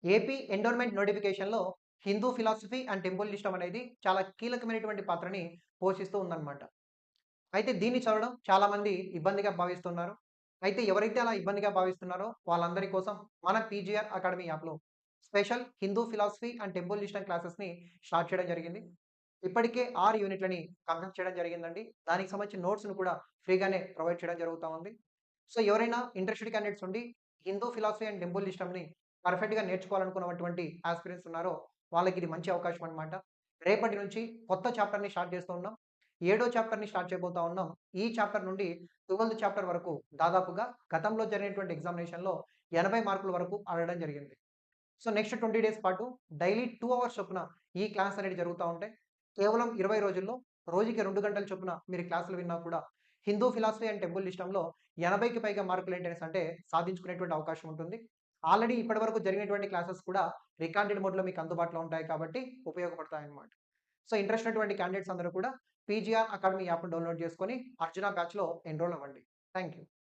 AP endowment నోటిఫికేషన్‌లో Hindu philosophy and temple system అనేది చాలా కీలకమైనటువంటి పాత్రని పోషిస్తూ ఉందన్నమాట. అయితే దీన్ని చదవడం చాలామంది ఇబ్బందిగా భావిస్తున్నారు. అయితే ఎవరైతే అలా ఇబ్బందిగా భావిస్తున్నారో వాళ్ళందరి కోసం మన పీజీఆర్ అకాడమీ యాప్‌లో special Hindu philosophy and temple system క్లాసెస్‌ని స్టార్ట్ చేయడం జరిగింది. ఇప్పటికే 6 యూనిట్‌లని కంప్లీట్ చేయడం జరిగిందండి. దానికి సంబంధించిన నోట్స్‌ను కూడా ఫ్రీగానే ప్రొవైడ్ చేయడం జరుగుతా ఉంది. సో, ఎవరైనా ఇంట్రెస్టెడ్ క్యాండిడేట్స్ ఉండి హిందూ ఫిలాసఫీ అండ్ టెంపుల్ సిస్టమ్‌ని పర్ఫెక్ట్‌గా నేర్చుకోవాలనుకున్నటువంటి యాస్పిరెంట్స్ ఉన్నారో వాళ్ళకి ఇది మంచి అవకాశం అన్నమాట. రేపటి నుంచి కొత్త చాప్టర్‌ని స్టార్ట్ చేస్తూ ఉన్నాం. ఏడో చాప్టర్‌ని స్టార్ట్ చేయబోతా ఉన్నాం. ఈ చాప్టర్ నుండి 12థ్ చాప్టర్ వరకు దాదాపుగా గతంలో జరిగినటువంటి ఎగ్జామినేషన్‌లో 80 మార్కుల వరకు అడగడం జరిగింది. సో, నెక్స్ట్ 20 డేస్ పాటు డైలీ 2 అవర్స్ చొప్పున ఈ క్లాస్ అనేది జరుగుతా ఉంటాయి. కేవలం 20 రోజుల్లో రోజుకి 2 గంటల చొప్పున మీరు క్లాసులు విన్నా కూడా హిందూ ఫిలాసఫీ అండ్ టెంపుల్ సిస్టమ్‌లో 80కి పైగా మార్కులేంటనేసంటే సాధించుకునేటువంటి అవకాశం ఉంటుంది. ఆల్రెడీ ఇప్పటివరకు జరిగినటువంటి క్లాసెస్ కూడా రికార్డెడ్ మోడ్‌లో మీకు అందుబాటులో ఉంటాయి కాబట్టి ఉపయోగపడతాయన్నమాట. సో, ఇంట్రెస్ట్ ఉన్నటువంటి క్యాండిడేట్స్ అందరూ కూడా పీజీఆర్ అకాడమీ యాప్‌ని డౌన్‌లోడ్ చేసుకొని అర్జున బ్యాచ్‌లో ఎన్రోల్ అవ్వండి. Thank you.